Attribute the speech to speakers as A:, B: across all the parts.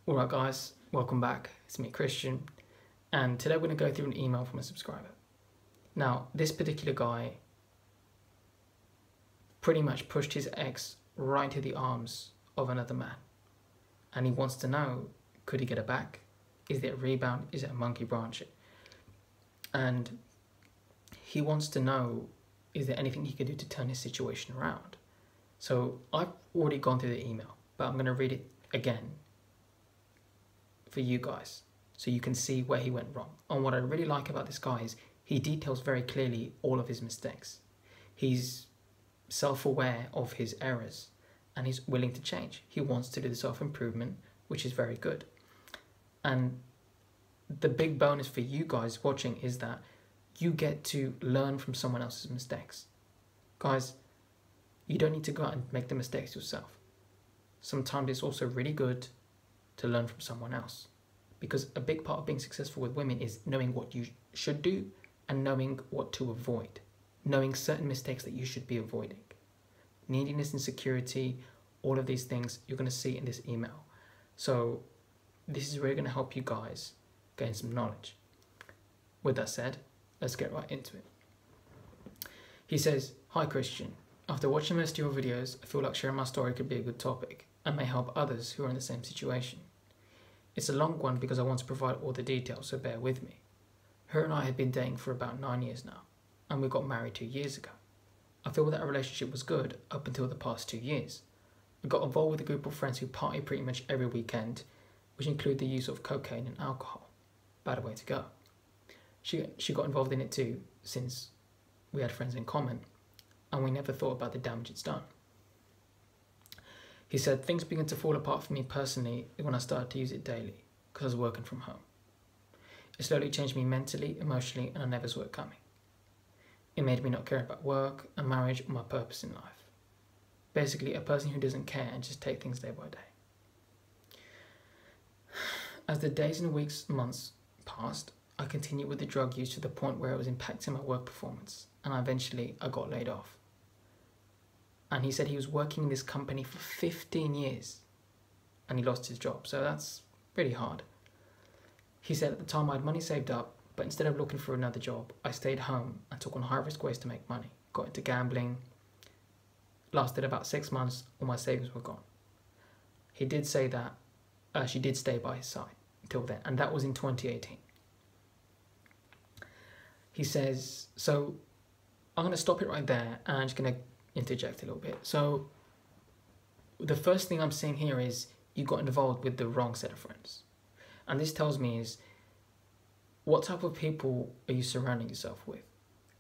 A: Alright guys, welcome back. It's me, Christian, and today we're going to go through an email from a subscriber. Now, this particular guy pretty much pushed his ex right into the arms of another man, and he wants to know, could he get her back? Is it a rebound? Is it a monkey branch? And he wants to know, is there anything he could do to turn his situation around? So I've already gone through the email, but I'm going to read it again for you guys so you can see where he went wrong. And what I really like about this guy is he details very clearly all of his mistakes. He's self-aware of his errors and he's willing to change. He wants to do the self-improvement, which is very good. And the big bonus for you guys watching is that you get to learn from someone else's mistakes. Guys, you don't need to go out and make the mistakes yourself. Sometimes it's also really good to learn from someone else, because a big part of being successful with women is knowing what you should do and knowing what to avoid, knowing certain mistakes that you should be avoiding. Neediness, insecurity, all of these things you're going to see in this email. So this is really going to help you guys gain some knowledge. With that said, let's get right into it. He says, "Hi Christian, after watching most of your videos, I feel like sharing my story could be a good topic and may help others who are in the same situation. It's a long one because I want to provide all the details, so bear with me. Her and I had been dating for about 9 years now, and we got married 2 years ago. I feel that our relationship was good up until the past 2 years. I got involved with a group of friends who party pretty much every weekend, which include the use of cocaine and alcohol. Bad way to go. She got involved in it too, since we had friends in common, and we never thought about the damage it's done. He said, things began to fall apart for me personally when I started to use it daily, because I was working from home. It slowly changed me mentally, emotionally, and I never saw it coming. It made me not care about work and marriage or my purpose in life. Basically, a person who doesn't care and just take things day by day. As the days and weeks and months passed, I continued with the drug use to the point where it was impacting my work performance, and eventually I got laid off. And he said he was working in this company for 15 years and he lost his job, so that's pretty hard. He said at the time I had money saved up, but instead of looking for another job, I stayed home and took on high-risk ways to make money. Got into gambling, lasted about 6 months, all my savings were gone. He did say that she did stay by his side until then, and that was in 2018. He says, so I'm going to stop it right there and I'm just going to interject a little bit. So the first thing I'm seeing here is you got involved with the wrong set of friends. And this tells me is, what type of people are you surrounding yourself with?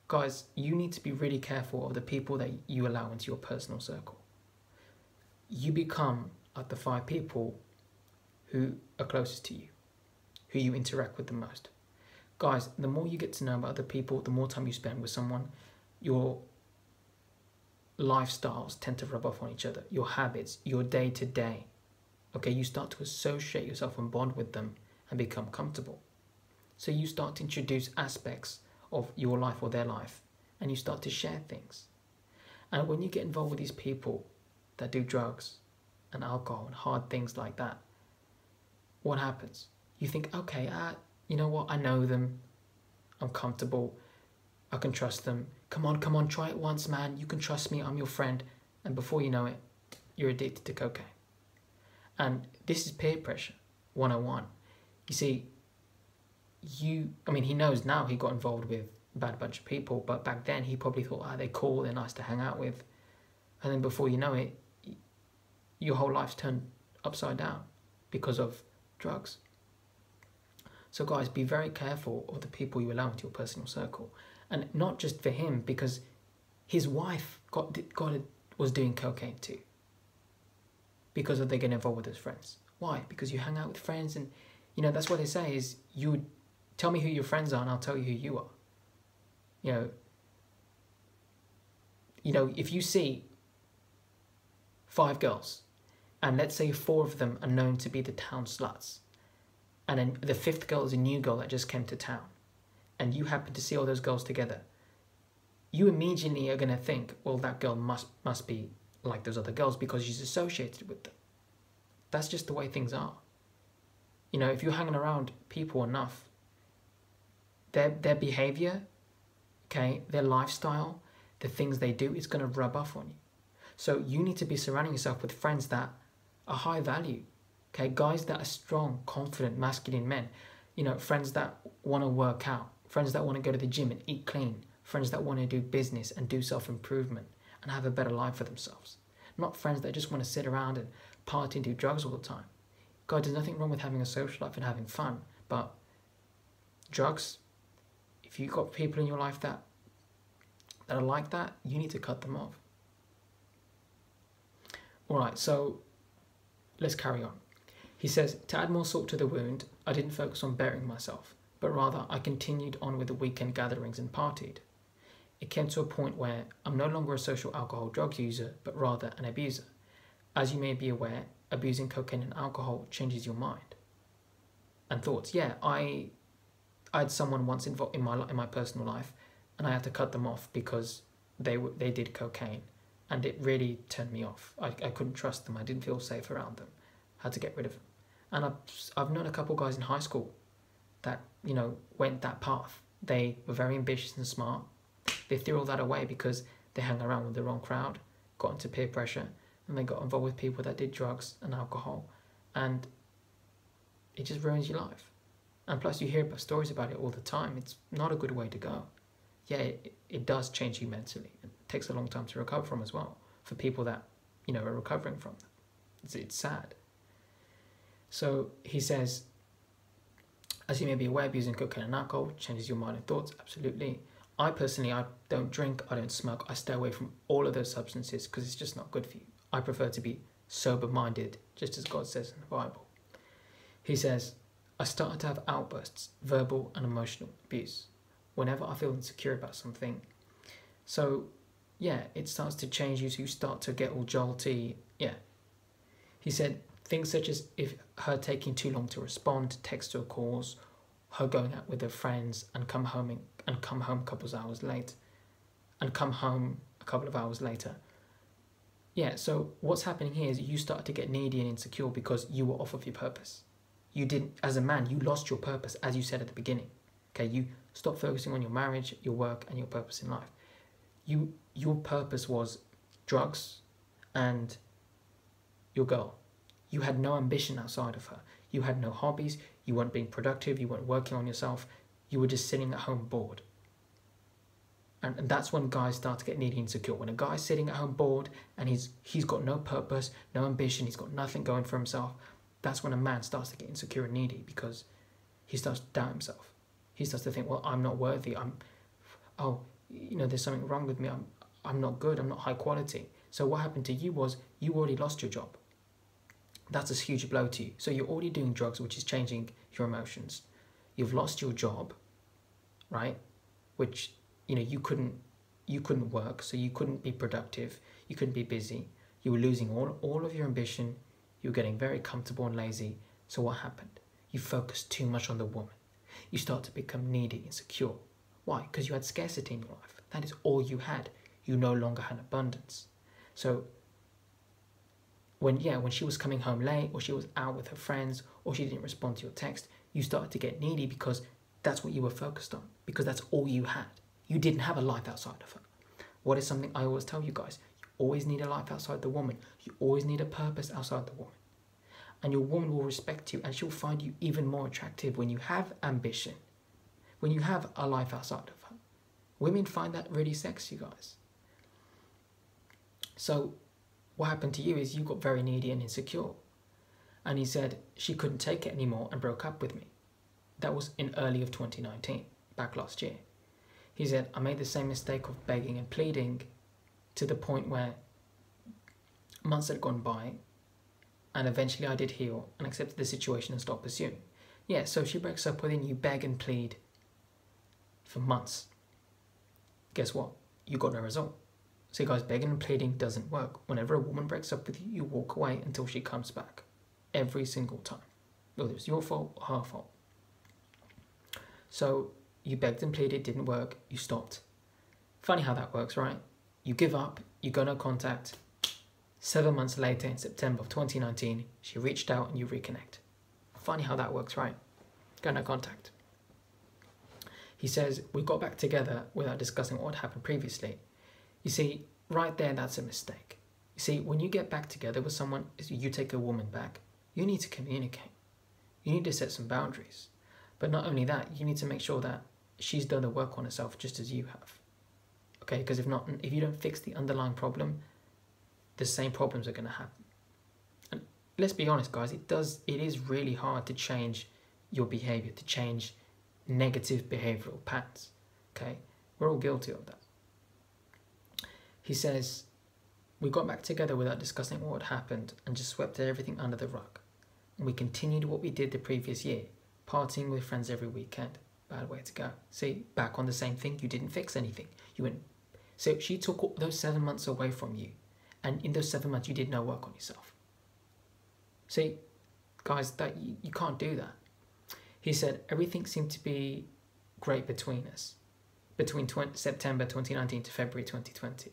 A: Guys, you need to be really careful of the people that you allow into your personal circle. You become like the 5 people who are closest to you, who you interact with the most. Guys, the more you get to know about other people, the more time you spend with someone, your lifestyles tend to rub off on each other, your habits, your day-to-day. Okay, you start to associate yourself and bond with them and become comfortable. So you start to introduce aspects of your life or their life, and you start to share things. And when you get involved with these people that do drugs and alcohol and hard things like that, what happens? You think, okay, you know what, I know them, I'm comfortable, I can trust them. Come on, try it once, man. You can trust me, I'm your friend. And before you know it, you're addicted to cocaine. And this is peer pressure 101. You see, he knows now he got involved with a bad bunch of people, but back then he probably thought, they're cool, they're nice to hang out with. And then before you know it, your whole life's turned upside down because of drugs. So guys, be very careful of the people you allow into your personal circle. And not just for him, because his wife was doing cocaine too. Because they get involved with his friends. Why? Because you hang out with friends, and that's what they say is, you tell me who your friends are and I'll tell you who you are. If you see 5 girls, and let's say 4 of them are known to be the town sluts, and then the 5th girl is a new girl that just came to town, and you happen to see all those girls together, you immediately are going to think, well, that girl must be like those other girls because she's associated with them. That's just the way things are. You know, if you're hanging around people enough, their behavior, okay, their lifestyle, the things they do, is going to rub off on you. So you need to be surrounding yourself with friends that are high value, okay, guys that are strong, confident, masculine men, you know, friends that want to work out, friends that want to go to the gym and eat clean, friends that want to do business and do self-improvement and have a better life for themselves. Not friends that just want to sit around and party and do drugs all the time. God, there's nothing wrong with having a social life and having fun, but drugs, if you've got people in your life that are like that, you need to cut them off. All right, so let's carry on. He says, to add more salt to the wound, I didn't focus on burying myself, but rather I continued on with the weekend gatherings and partied. It came to a point where I'm no longer a social alcohol drug user, but rather an abuser. As you may be aware, abusing cocaine and alcohol changes your mind and thoughts. Yeah, I had someone once involved in my personal life, and I had to cut them off because they did cocaine, and it really turned me off. I couldn't trust them. I didn't feel safe around them. I had to get rid of them. And I've known a couple of guys in high school that, you know, went that path. They were very ambitious and smart. They threw all that away because they hung around with the wrong crowd, got into peer pressure, and they got involved with people that did drugs and alcohol, and it just ruins your life. And plus you hear about stories about it all the time. It's not a good way to go. Yeah, it does change you mentally. It takes a long time to recover from as well, for people that, you know, are recovering from them. It's sad. So he says, as you may be aware, abusing cocaine and alcohol changes your mind and thoughts. Absolutely. I personally, I don't drink, I don't smoke, I stay away from all of those substances because it's just not good for you. I prefer to be sober-minded, just as God says in the Bible. He says, I started to have outbursts, verbal and emotional abuse, whenever I feel insecure about something. So, yeah, it starts to change you, so you start to get all jolty. Yeah. He said, things such as if her taking too long to respond to texts or calls, her going out with her friends and come home a couple of hours later. Yeah, so what's happening here is you start to get needy and insecure because you were off of your purpose. You didn't, as a man, you lost your purpose, as you said at the beginning. Okay, you stopped focusing on your marriage, your work, and your purpose in life. Your purpose was drugs and your girl. You had no ambition outside of her. You had no hobbies. You weren't being productive. You weren't working on yourself. You were just sitting at home bored. And that's when guys start to get needy and insecure. When a guy's sitting at home bored and he's got no purpose, no ambition, he's got nothing going for himself, that's when a man starts to get insecure and needy because he starts to doubt himself. He starts to think, well, I'm not worthy. There's something wrong with me. I'm not good. I'm not high quality. So what happened to you was you already lost your job. That's a huge blow to you. So you're already doing drugs, which is changing your emotions. You've lost your job, right? Which, you couldn't work, so you couldn't be productive. You couldn't be busy. You were losing all of your ambition. You were getting very comfortable and lazy. So what happened? You focused too much on the woman. You start to become needy, insecure. Why? Because you had scarcity in your life. That is all you had. You no longer had abundance. So when she was coming home late, or she was out with her friends, or she didn't respond to your text, you started to get needy because that's what you were focused on, because that's all you had. You didn't have a life outside of her. What is something I always tell you guys? You always need a life outside the woman. You always need a purpose outside the woman. And your woman will respect you, and she'll find you even more attractive when you have ambition, when you have a life outside of her. Women find that really sexy, guys. So what happened to you is you got very needy and insecure. And he said she couldn't take it anymore and broke up with me. That was in early of 2019, back last year. He said, I made the same mistake of begging and pleading to the point where months had gone by, and eventually I did heal and accepted the situation and stopped pursuing. Yeah, so she breaks up with you and you beg and plead for months. Guess what? You got no result. So guys, begging and pleading doesn't work. Whenever a woman breaks up with you, you walk away until she comes back. Every single time. Whether it's your fault or her fault. So you begged and pleaded, didn't work, you stopped. Funny how that works, right? You give up, you go no contact. 7 months later, in September of 2019, she reached out and you reconnect. Funny how that works, right? Got no contact. He says, we got back together without discussing what happened previously. You see, right there, that's a mistake. You see, when you get back together with someone, you take a woman back, you need to communicate. You need to set some boundaries. But not only that, you need to make sure that she's done the work on herself just as you have. Okay, because if not, if you don't fix the underlying problem, the same problems are going to happen. And let's be honest, guys, it is really hard to change your behavior, to change negative behavioral patterns. Okay, we're all guilty of that. He says, we got back together without discussing what had happened and just swept everything under the rug. And we continued what we did the previous year, partying with friends every weekend. Bad way to go. See, back on the same thing, you didn't fix anything. You went. So she took all those 7 months away from you, and in those 7 months you did no work on yourself. See, guys, that you can't do that. He said everything seemed to be great between us, between September 2019 to February 2020,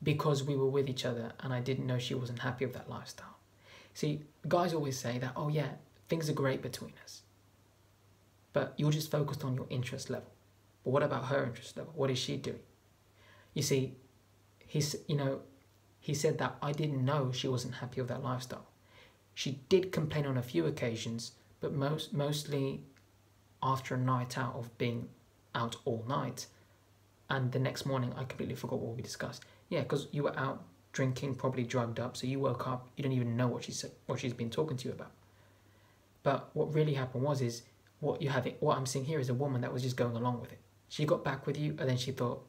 A: because we were with each other and I didn't know she wasn't happy with that lifestyle. See, guys always say that, oh yeah, things are great between us, but you're just focused on your interest level. But what about her interest level? What is she doing? You see, he said that I didn't know she wasn't happy with that lifestyle. She did complain on a few occasions, but mostly after a night out of being out all night, and the next morning I completely forgot what we discussed. Yeah, because you were out drinking, probably drugged up, so you woke up, you don't even know what she's been talking to you about. But what really happened is what I'm seeing here is a woman that was just going along with it. She got back with you, and then she thought,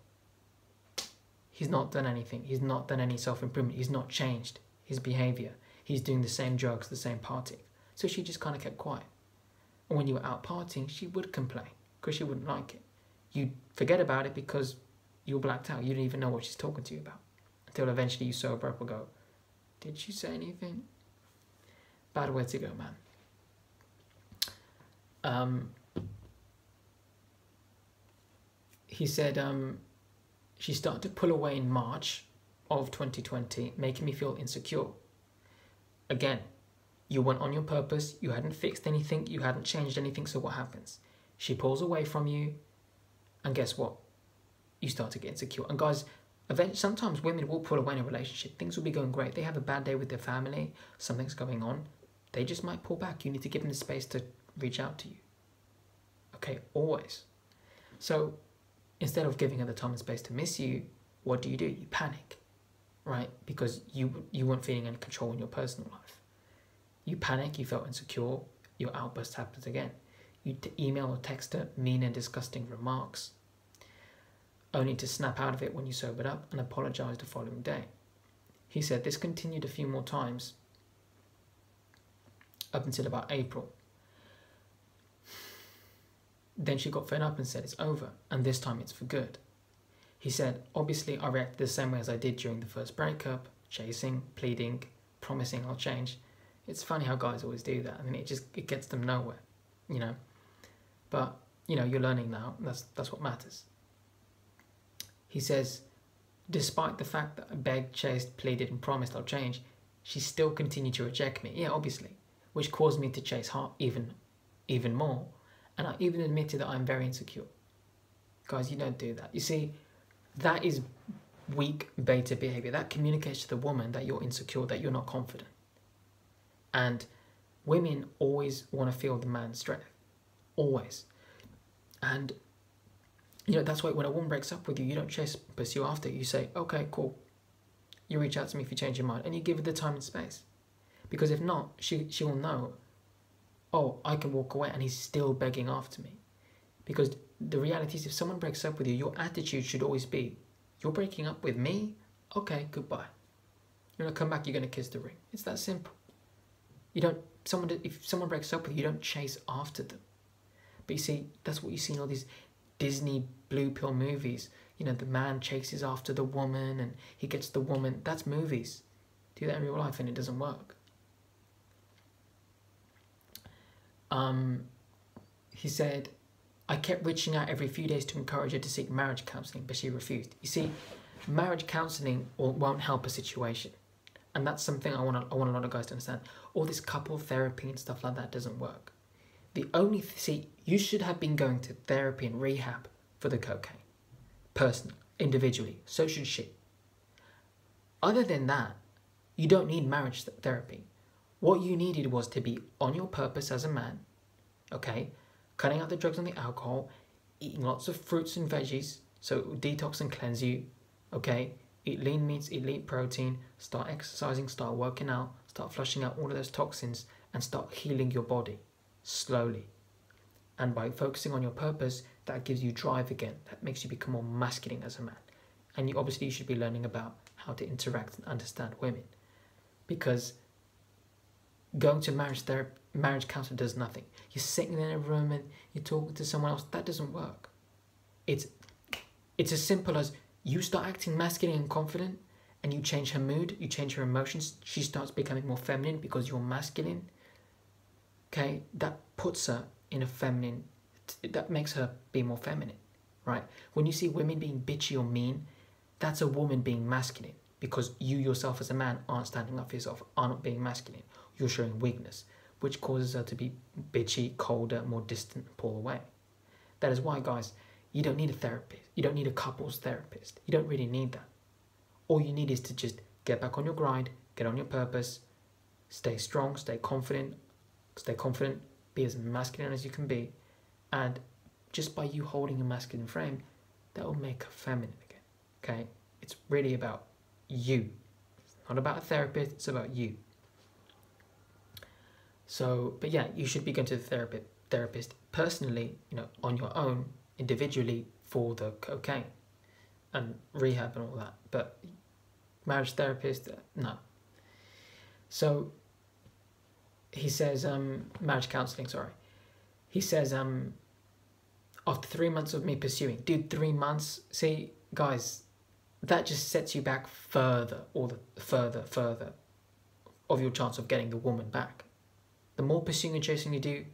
A: he's not done anything. He's not done any self-improvement. He's not changed his behavior. He's doing the same drugs, the same partying. So she just kind of kept quiet. And when you were out partying, she would complain because she wouldn't like it. You'd forget about it because you were blacked out. You didn't even know what she's talking to you about. Until eventually you sober up and go, did she say anything? Bad way to go, man. He said she started to pull away in March of 2020, making me feel insecure. Again, you went on your purpose, you hadn't fixed anything, you hadn't changed anything, so what happens? She pulls away from you, and guess what? You start to get insecure. And guys, sometimes women will pull away in a relationship. Things will be going great. They have a bad day with their family, something's going on. They just might pull back. You need to give them the space to reach out to you. Okay, always. So instead of giving her the time and space to miss you, what do? You panic, right? Because you weren't feeling any control in your personal life. You panic, you felt insecure, your outburst happens again. You email or text her mean and disgusting remarks, only to snap out of it when you sobered up and apologise the following day. He said this continued a few more times up until about April. Then she got fed up and said it's over, and this time it's for good. He said, obviously I reacted the same way as I did during the first breakup, chasing, pleading, promising I'll change. It's funny how guys always do that. I mean, it gets them nowhere, you know. But, you know, you're learning now. That's what matters. He says, despite the fact that I begged, chased, pleaded and promised I'll change, she still continued to reject me. Yeah, obviously. Which caused me to chase hard even more. And I even admitted that I'm very insecure. Guys, you don't do that. You see, that is weak beta behavior. That communicates to the woman that you're insecure, that you're not confident. And women always want to feel the man's strength. Always. And, you know, that's why when a woman breaks up with you, you don't pursue after. You say, okay, cool. You reach out to me if you change your mind. And you give her the time and space. Because if not, she will know, oh, I can walk away and he's still begging after me. Because the reality is, if someone breaks up with you, your attitude should always be, you're breaking up with me? Okay, goodbye. You're going to come back, you're going to kiss the ring. It's that simple. If someone breaks up with you, you don't chase after them. But you see, that's what you see in all these Disney blue pill movies. You know, the man chases after the woman and he gets the woman. That's movies. Do that in real life and it doesn't work. He said, I kept reaching out every few days to encourage her to seek marriage counselling, but she refused. You see, marriage counselling won't help a situation. And that's something I want a lot of guys to understand. All this couple therapy and stuff like that doesn't work. The only see, you should have been going to therapy and rehab for the cocaine, personally, individually. So should she. Other than that, you don't need marriage therapy. What you needed was to be on your purpose as a man, okay? Cutting out the drugs and the alcohol, eating lots of fruits and veggies, so it will detox and cleanse you, okay? Eat lean meats, eat lean protein, start exercising, start working out, start flushing out all of those toxins, and start healing your body slowly. And by focusing on your purpose, that gives you drive again. That makes you become more masculine as a man. And you obviously should be learning about how to interact and understand women. Because going to marriage counselor does nothing. You're sitting in a room and you're talking to someone else. That doesn't work. It's as simple as you start acting masculine and confident, and you change her mood, you change her emotions. She starts becoming more feminine because you're masculine. Okay, that puts her in a feminine. That makes her be more feminine, right? When you see women being bitchy or mean, that's a woman being masculine, because you yourself as a man aren't standing up for yourself, are not being masculine. You're showing weakness, which causes her to be bitchy, colder, more distant, and pull away. That is why, guys, you don't need a therapist. You don't need a couples therapist. You don't really need that. All you need is to just get back on your grind, get on your purpose, stay strong, stay confident, be as masculine as you can be, and just by you holding a masculine frame, that will make her feminine again, okay? It's really about you. It's not about a therapist, it's about you. So, but yeah, you should be going to the therapist personally, on your own, individually, for the cocaine and rehab and all that. But marriage therapist, no. So he says, marriage counselling, sorry. He says, after 3 months of me pursuing, dude, 3 months, see, guys, that just sets you back further of your chance of getting the woman back. The more pursuing and chasing you do,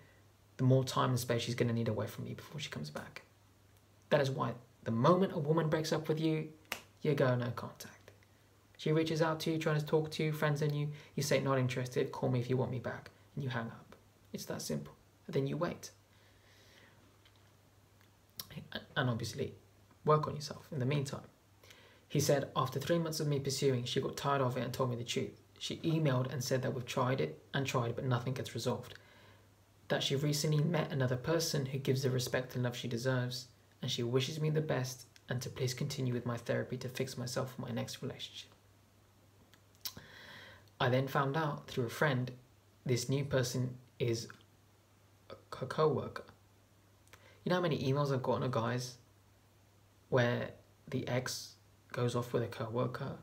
A: the more time and space she's going to need away from you before she comes back. That is why the moment a woman breaks up with you, you go no contact. She reaches out to you, trying to talk to you, friends in you, you say not interested, call me if you want me back, and you hang up. It's that simple. And then you wait. And obviously, work on yourself in the meantime. He said, after 3 months of me pursuing, she got tired of it and told me the truth. She emailed and said that we've tried it, but nothing gets resolved. That she recently met another person who gives the respect and love she deserves, and she wishes me the best, and to please continue with my therapy to fix myself for my next relationship. I then found out through a friend, this new person is a co-worker. You know how many emails I've gotten of guys where the ex goes off with a co-worker?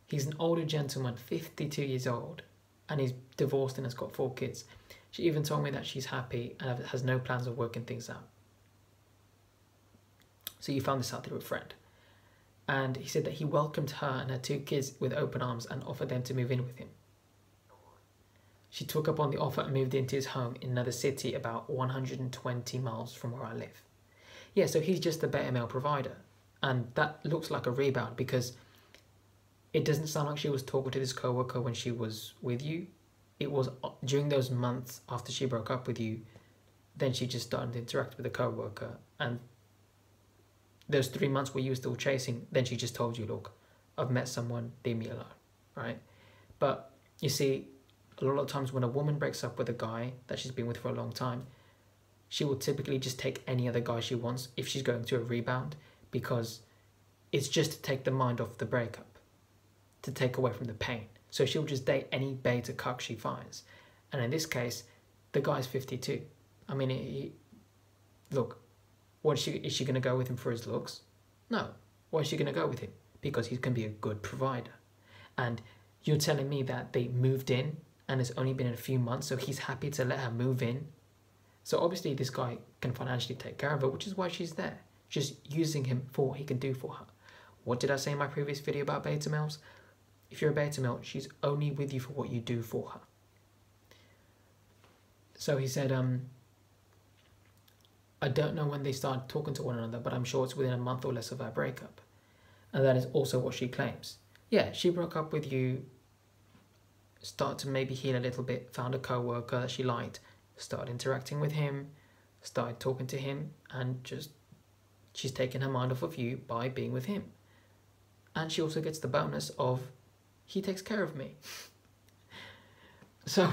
A: He's an older gentleman, 52 years old, and he's divorced and has got 4 kids. She even told me that she's happy and has no plans of working things out. So you found this out through a friend. And he said that he welcomed her and her 2 kids with open arms and offered them to move in with him. She took up on the offer and moved into his home in another city about 120 miles from where I live. Yeah, so he's just a better male provider. And that looks like a rebound, because it doesn't sound like she was talking to this co-worker when she was with you. It was during those months after she broke up with you, then she just started to interact with the co-worker. And those 3 months where you were still chasing, then she just told you, look, I've met someone, leave me alone, right? But you see, a lot of times when a woman breaks up with a guy that she's been with for a long time, she will typically just take any other guy she wants if she's going to a rebound, because it's just to take the mind off the breakup, to take away from the pain. So she'll just date any beta cuck she finds. And in this case, the guy's 52. I mean, look, is she going to go with him for his looks? No. Why is she going to go with him? Because he can be a good provider. And you're telling me that they moved in and it's only been a few months, so he's happy to let her move in? So obviously this guy can financially take care of her, which is why she's there. Just using him for what he can do for her. What did I say in my previous video about beta males? If you're a beta male, she's only with you for what you do for her. So he said, I don't know when they started talking to one another, but I'm sure it's within a month or less of our breakup. And that is also what she claims. Yeah, she broke up with you, started to maybe heal a little bit, found a co-worker that she liked, started interacting with him, started talking to him, and just she's taken her mind off of you by being with him. And she also gets the bonus of he takes care of me. So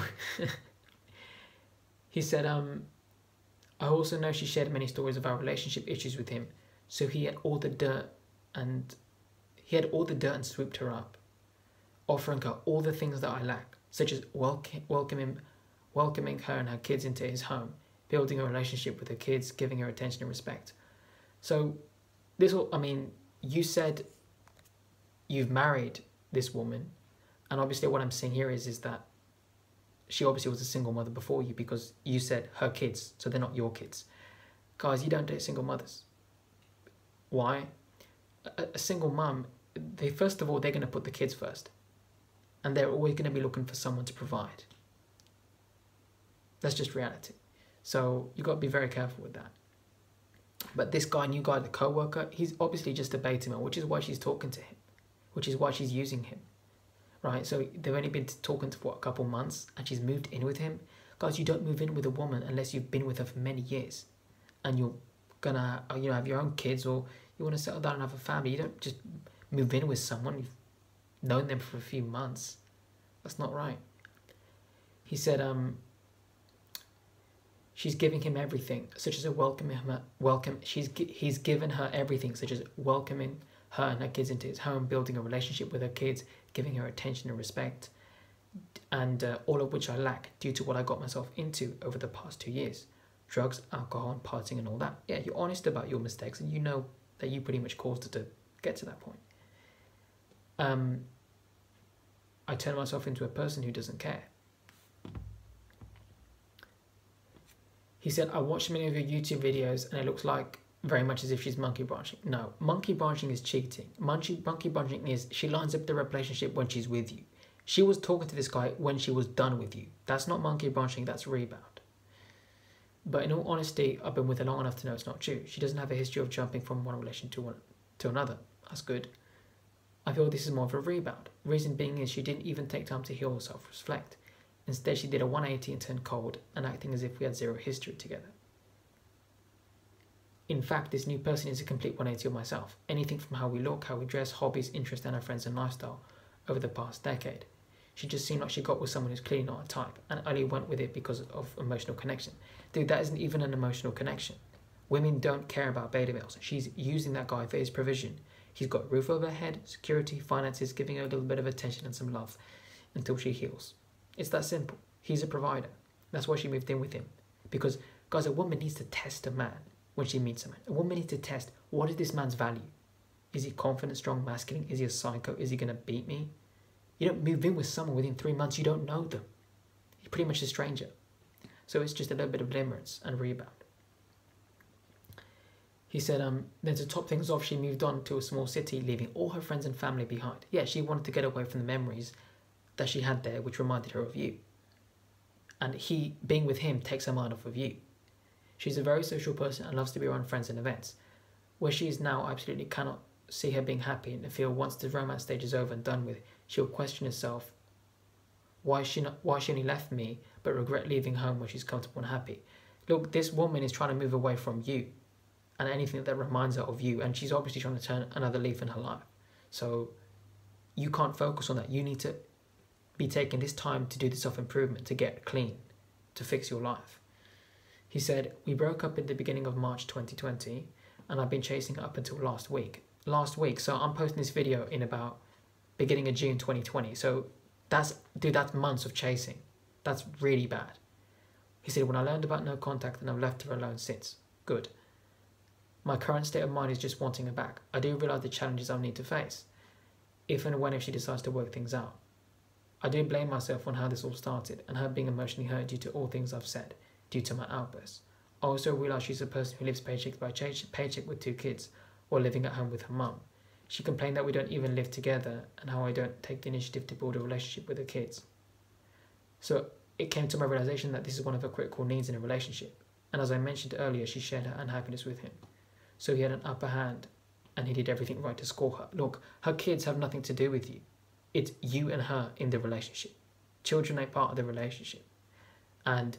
A: he said, I also know she shared many stories of our relationship issues with him, so he had all the dirt and swooped her up, offering her all the things that I lack, such as welcoming her and her kids into his home, building a relationship with her kids, giving her attention and respect. So you said you've married this woman, and obviously what I'm saying here is that she obviously was a single mother before you, because you said her kids, so they're not your kids. Guys, you don't date single mothers. Why? A single mum, first of all, they're going to put the kids first. And they're always going to be looking for someone to provide. That's just reality. So you've got to be very careful with that. But this new guy, the co-worker, he's obviously just a beta male, which is why she's talking to him, which is why she's using him. Right, so they've only been talking for a couple months, and she's moved in with him. Guys, you don't move in with a woman unless you've been with her for many years, and you're gonna, have your own kids, or you want to settle down and have a family. You don't just move in with someone you've known them for a few months. That's not right. He said, she's giving him everything, such as he's given her everything, such as welcoming her and her kids into his home, building a relationship with her kids, giving her attention and respect, and all of which I lack due to what I got myself into over the past 2 years. Drugs, alcohol, and partying and all that. Yeah, you're honest about your mistakes, and you know that you pretty much caused it to get to that point. I turned myself into a person who doesn't care. He said, I watched many of your YouTube videos and it looks like very much as if she's monkey branching. No, monkey branching is cheating. Monkey branching is she lines up the relationship when she's with you. She was talking to this guy when she was done with you. That's not monkey branching, that's rebound. But in all honesty, I've been with her long enough to know it's not true. She doesn't have a history of jumping from one relation to another. That's good. I feel this is more of a rebound. Reason being is she didn't even take time to heal or self-reflect. Instead, she did a 180 and turned cold and acting as if we had zero history together. In fact, this new person is a complete 180 of myself. Anything from how we look, how we dress, hobbies, interests, and our friends and lifestyle over the past decade. She just seemed like she got with someone who's clearly not a type and only went with it because of emotional connection. Dude, that isn't even an emotional connection. Women don't care about beta males. She's using that guy for his provision. He's got a roof over her head, security, finances, giving her a little bit of attention and some love until she heals. It's that simple. He's a provider. That's why she moved in with him. Because, guys, a woman needs to test a man when she meets a man. A woman needs to test, what is this man's value? Is he confident, strong, masculine? Is he a psycho? Is he going to beat me? You don't move in with someone within 3 months. You don't know them. You're pretty much a stranger. So it's just a little bit of limerence and rebound. He said, then to top things off, she moved on to a small city, leaving all her friends and family behind. Yeah, she wanted to get away from the memories that she had there, which reminded her of you. And he, being with him, takes her mind off of you. She's a very social person and loves to be around friends and events. Where she is now, I absolutely cannot see her being happy and feel once the romance stage is over and done with, she'll question herself why she only left me, but regret leaving home where she's comfortable and happy. Look, this woman is trying to move away from you and anything that reminds her of you, and she's obviously trying to turn another leaf in her life. So you can't focus on that. You need to be taking this time to do the self-improvement, to get clean, to fix your life. He said, we broke up in the beginning of March 2020, and I've been chasing her up until last week. So I'm posting this video in about beginning of June 2020. So that's months of chasing. That's really bad. He said, when I learned about no contact, and I've left her alone since. Good. My current state of mind is just wanting her back. I do realise the challenges I'll need to face, if and when she decides to work things out. I do blame myself on how this all started, and her being emotionally hurt due to all things I've said, due to my outbursts. I also realise she's a person who lives paycheck by paycheck with 2 kids, while living at home with her mum. She complained that we don't even live together, and how I don't take the initiative to build a relationship with her kids. So it came to my realisation that this is one of her critical needs in a relationship, and as I mentioned earlier, she shared her unhappiness with him. So he had an upper hand and he did everything right to score her. Look, her kids have nothing to do with you. It's you and her in the relationship. Children ain't part of the relationship. And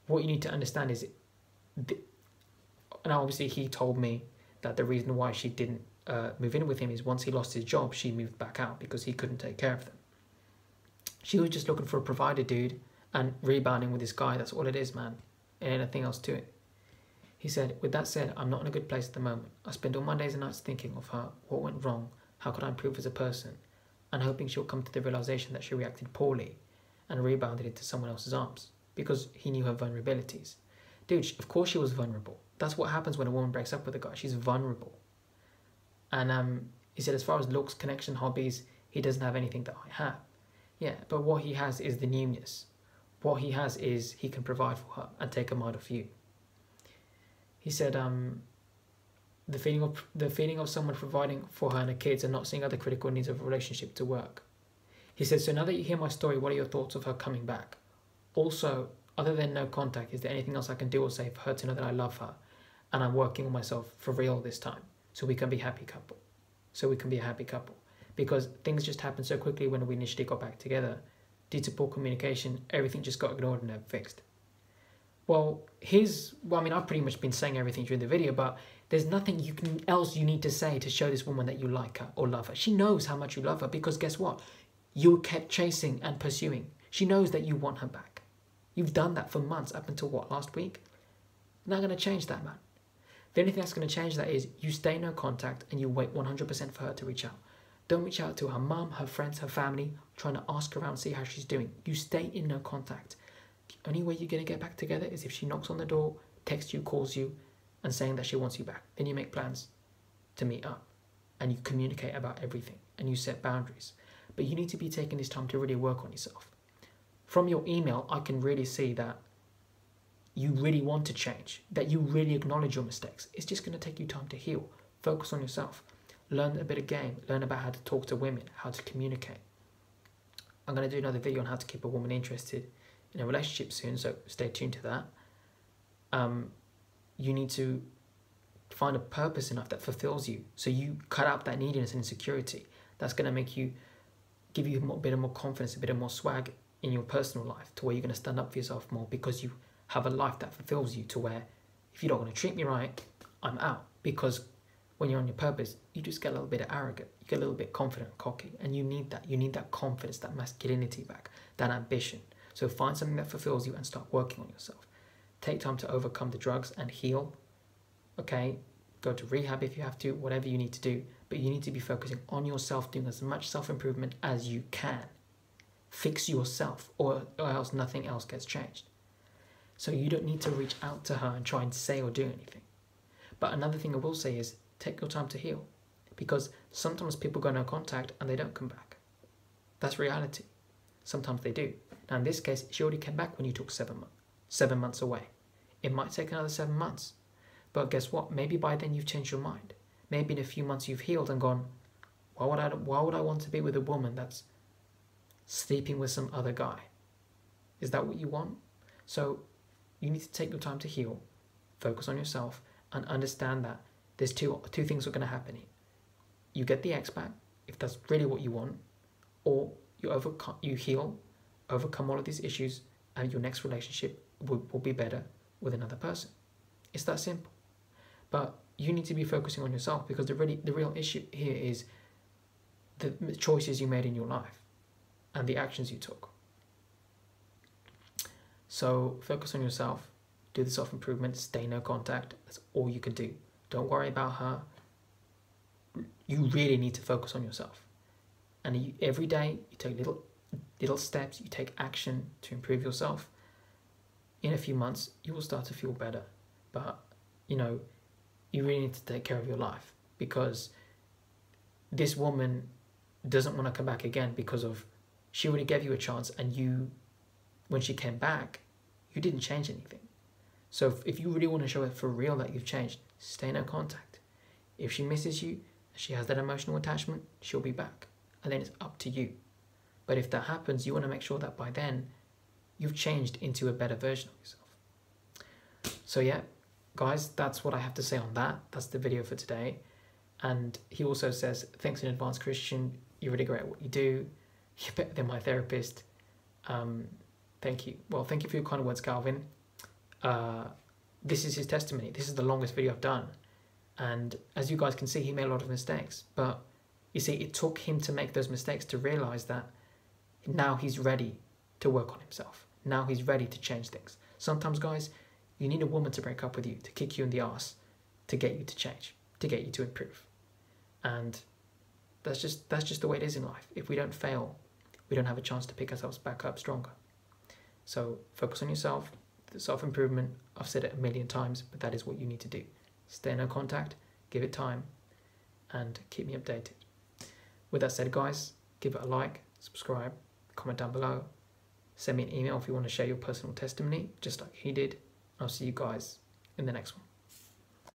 A: what you need to understand is, and obviously he told me that the reason why she didn't move in with him is once he lost his job, she moved back out because he couldn't take care of them. She was just looking for a provider, dude, and rebounding with this guy. That's all it is, man. And anything else to it. He said, with that said, I'm not in a good place at the moment. I spend all my days and nights thinking of her, what went wrong, how could I improve as a person, and hoping she'll come to the realization that she reacted poorly and rebounded into someone else's arms because he knew her vulnerabilities. Dude, of course she was vulnerable. That's what happens when a woman breaks up with a guy. She's vulnerable. And he said, as far as looks, connection, hobbies, he doesn't have anything that I have. Yeah, but what he has is the newness. What he has is he can provide for her and take her mind off you. He said, the feeling of someone providing for her and her kids and not seeing other critical needs of a relationship to work. He said, so now that you hear my story, what are your thoughts of her coming back? Also, other than no contact, is there anything else I can do or say for her to know that I love her and I'm working on myself for real this time so we can be a happy couple? Because things just happened so quickly when we initially got back together. Due to poor communication, everything just got ignored and never fixed. Well, I've pretty much been saying everything during the video, but there's nothing else you need to say to show this woman that you like her or love her. She knows how much you love her because guess what? You kept chasing and pursuing. She knows that you want her back. You've done that for months up until what, last week? Not going to change that, man. The only thing that's going to change that is you stay no contact and you wait 100% for her to reach out. Don't reach out to her mum, her friends, her family, trying to ask around, see how she's doing. You stay in no contact. The only way you're going to get back together is if she knocks on the door, texts you, calls you, and saying that she wants you back. Then you make plans to meet up and you communicate about everything and you set boundaries. But you need to be taking this time to really work on yourself. From your email, I can really see that you really want to change, that you really acknowledge your mistakes. It's just going to take you time to heal. Focus on yourself. Learn a bit of game. Learn about how to talk to women, how to communicate. I'm going to do another video on how to keep a woman interested in a relationship soon, so stay tuned to that. You need to find a purpose enough that fulfills you. So you cut out that neediness and insecurity. That's going to make you, give you a bit of more confidence, a bit of more swag in your personal life to where you're going to stand up for yourself more because you have a life that fulfills you to where if you don't want to treat me right, I'm out. Because when you're on your purpose, you just get a little bit arrogant. You get a little bit confident and cocky. And you need that. You need that confidence, that masculinity back, that ambition. So find something that fulfills you and start working on yourself. Take time to overcome the drugs and heal. Okay? Go to rehab if you have to, whatever you need to do. But you need to be focusing on yourself, doing as much self-improvement as you can. Fix yourself or else nothing else gets changed. So you don't need to reach out to her and try and say or do anything. But another thing I will say is take your time to heal. Because sometimes people go no contact and they don't come back. That's reality. Sometimes they do. Now in this case, she already came back when you took 7 months away. It might take another 7 months. But guess what? Maybe by then you've changed your mind. Maybe in a few months you've healed and gone, why would I want to be with a woman that's sleeping with some other guy? Is that what you want? So you need to take your time to heal, focus on yourself, and understand that there's two things are going to happen here. You get the ex back, if that's really what you want, or you heal, overcome all of these issues, and your next relationship will be better with another person. It's that simple. But you need to be focusing on yourself because the real issue here is the choices you made in your life and the actions you took. So focus on yourself, do the self-improvement, stay no contact. That's all you can do. Don't worry about her. You really need to focus on yourself. And every day you take little steps, you take action to improve yourself. In a few months, you will start to feel better. But, you really need to take care of your life because this woman doesn't want to come back again because she already gave you a chance and when she came back, you didn't change anything. So if you really want to show it for real that you've changed, stay no contact. If she misses you, she has that emotional attachment, she'll be back. And then it's up to you. But if that happens, you want to make sure that by then, you've changed into a better version of yourself. So yeah, guys, that's what I have to say on that. That's the video for today. And he also says, thanks in advance, Christian. You're really great at what you do. You're better than my therapist. Thank you. Well, thank you for your kind words, Calvin. This is his testimony. This is the longest video I've done. And as you guys can see, he made a lot of mistakes. But you see, it took him to make those mistakes to realize that now he's ready to work on himself. Now he's ready to change things. Sometimes, guys, you need a woman to break up with you, to kick you in the arse, to get you to change, to get you to improve. And that's just the way it is in life. If we don't fail, we don't have a chance to pick ourselves back up stronger. So focus on yourself, the self-improvement. I've said it a million times, but that is what you need to do. Stay in no contact, give it time, and keep me updated. With that said, guys, give it a like, subscribe, comment down below, send me an email if you want to share your personal testimony, just like he did. I'll see you guys in the next one.